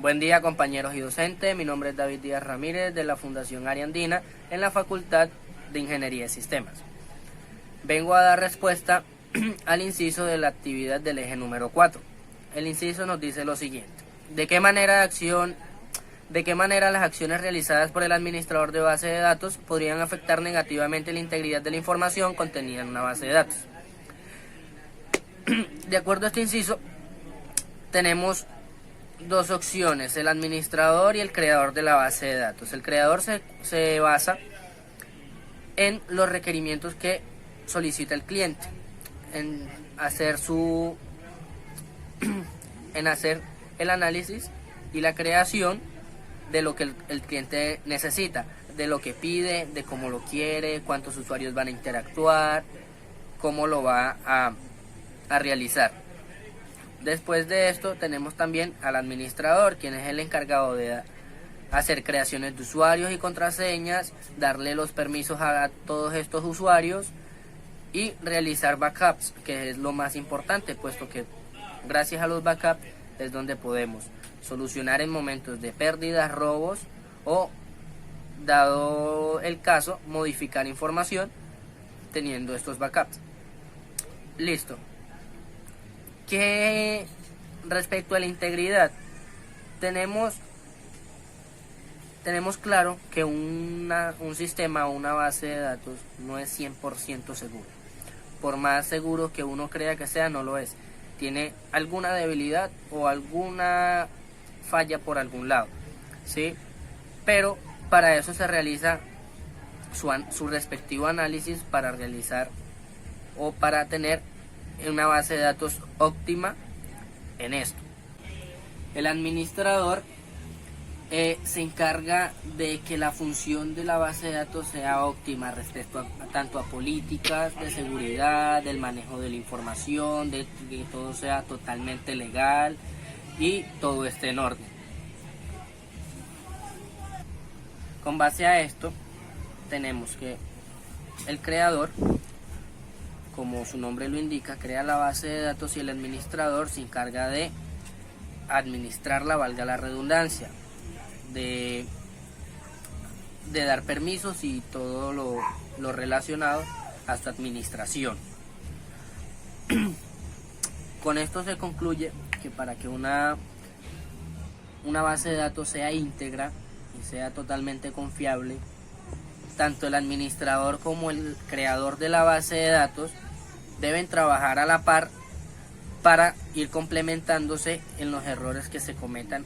Buen día, compañeros y docentes. Mi nombre es David Díaz Ramírez de la Fundación Área Andina en la Facultad de Ingeniería de Sistemas. Vengo a dar respuesta al inciso de la actividad del eje número 4. El inciso nos dice lo siguiente: ¿De qué manera las acciones realizadas por el administrador de base de datos podrían afectar negativamente la integridad de la información contenida en una base de datos? De acuerdo a este inciso, tenemos dos opciones: el administrador y el creador de la base de datos. El creador se basa en los requerimientos que solicita el cliente, en hacer el análisis y la creación de lo que el cliente necesita, de lo que pide, de cómo lo quiere, cuántos usuarios van a interactuar, cómo lo va a realizar. Después de esto tenemos también al administrador, quien es el encargado de hacer creaciones de usuarios y contraseñas, darle los permisos a todos estos usuarios y realizar backups, que es lo más importante, puesto que gracias a los backups es donde podemos solucionar en momentos de pérdidas, robos o, dado el caso, modificar información teniendo estos backups. Listo. Que respecto a la integridad, tenemos claro que un sistema o una base de datos no es 100% seguro. Por más seguro que uno crea que sea, no lo es. Tiene alguna debilidad o alguna falla por algún lado, ¿sí? Pero para eso se realiza su respectivo análisis para realizar o para tener una base de datos óptima en esto. El administrador se encarga de que la función de la base de datos sea óptima respecto tanto a políticas de seguridad, del manejo de la información, de que todo sea totalmente legal y todo esté en orden. Con base a esto, tenemos que el creador, como su nombre lo indica, crea la base de datos y el administrador se encarga de administrarla, valga la redundancia, de dar permisos y todo lo relacionado a su administración. Con esto se concluye que para que una base de datos sea íntegra y sea totalmente confiable, tanto el administrador como el creador de la base de datos deben trabajar a la par para ir complementándose en los errores que se cometan,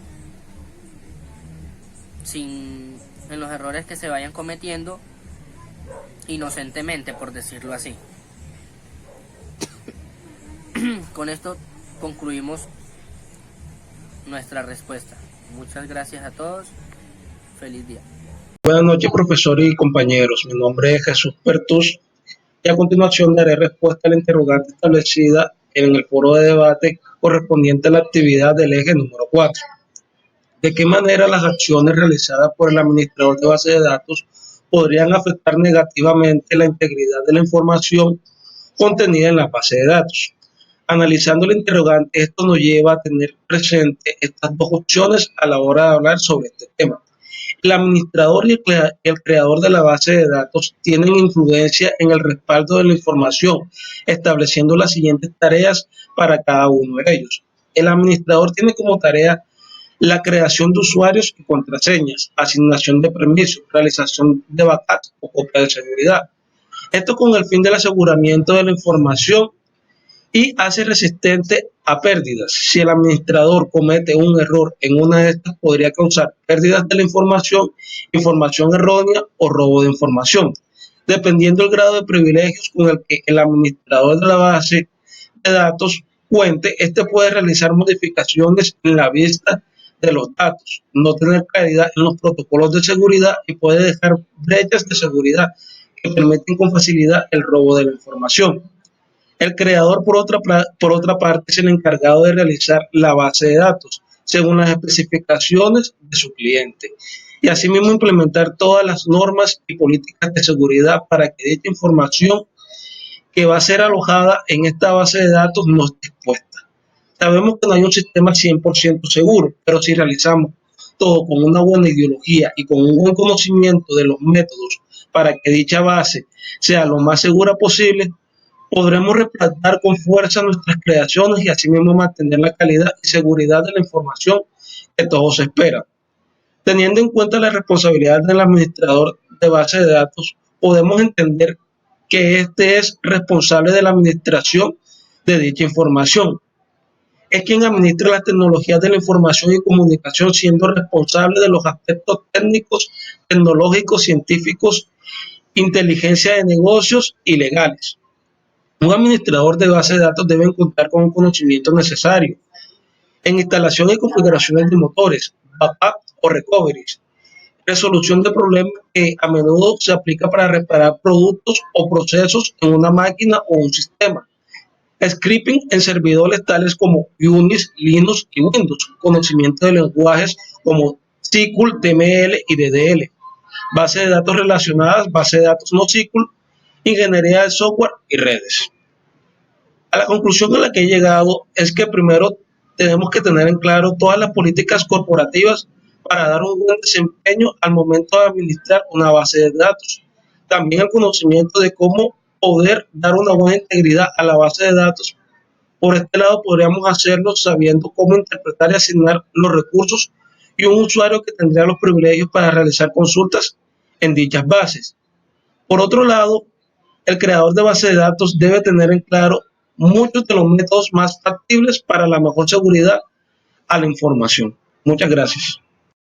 en los errores que se vayan cometiendo inocentemente, por decirlo así. Con esto concluimos nuestra respuesta. Muchas gracias a todos. Feliz día. Buenas noches, profesor y compañeros. Mi nombre es Jesús Pertus y a continuación daré respuesta a la interrogante establecida en el foro de debate correspondiente a la actividad del eje número 4. ¿De qué manera las acciones realizadas por el administrador de base de datos podrían afectar negativamente la integridad de la información contenida en la base de datos? Analizando el interrogante, esto nos lleva a tener presente estas dos opciones a la hora de hablar sobre este tema. El administrador y el creador de la base de datos tienen influencia en el respaldo de la información, estableciendo las siguientes tareas para cada uno de ellos. El administrador tiene como tarea la creación de usuarios y contraseñas, asignación de permisos, realización de backup o copia de seguridad. Esto con el fin del aseguramiento de la información y hace resistente a pérdidas. Si el administrador comete un error en una de estas, podría causar pérdidas de la información, información errónea o robo de información. Dependiendo del grado de privilegios con el que el administrador de la base de datos cuente, este puede realizar modificaciones en la vista de los datos, no tener claridad en los protocolos de seguridad y puede dejar brechas de seguridad que permiten con facilidad el robo de la información. El creador, por otra parte, es el encargado de realizar la base de datos según las especificaciones de su cliente y asimismo implementar todas las normas y políticas de seguridad para que dicha información que va a ser alojada en esta base de datos no esté expuesta. Sabemos que no hay un sistema 100% seguro, pero si realizamos todo con una buena ideología y con un buen conocimiento de los métodos para que dicha base sea lo más segura posible, podremos respaldar con fuerza nuestras creaciones y asimismo mantener la calidad y seguridad de la información que todos esperan. Teniendo en cuenta la responsabilidad del administrador de base de datos, podemos entender que este es responsable de la administración de dicha información. Es quien administra las tecnologías de la información y comunicación, siendo responsable de los aspectos técnicos, tecnológicos, científicos, inteligencia de negocios y legales. Un administrador de base de datos debe contar con un conocimiento necesario en instalación y configuraciones de motores, backup o recoveries, resolución de problemas que a menudo se aplica para reparar productos o procesos en una máquina o un sistema. Scripting en servidores tales como Unix, Linux y Windows, conocimiento de lenguajes como SQL, DML y DDL, base de datos relacionadas, base de datos no SQL, ingeniería de software y redes. A la conclusión a la que he llegado es que primero tenemos que tener en claro todas las políticas corporativas para dar un buen desempeño al momento de administrar una base de datos. También el conocimiento de cómo poder dar una buena integridad a la base de datos. Por este lado podríamos hacerlo sabiendo cómo interpretar y asignar los recursos y un usuario que tendría los privilegios para realizar consultas en dichas bases. Por otro lado, el creador de base de datos debe tener en claro muchos de los métodos más factibles para la mejor seguridad a la información. Muchas gracias.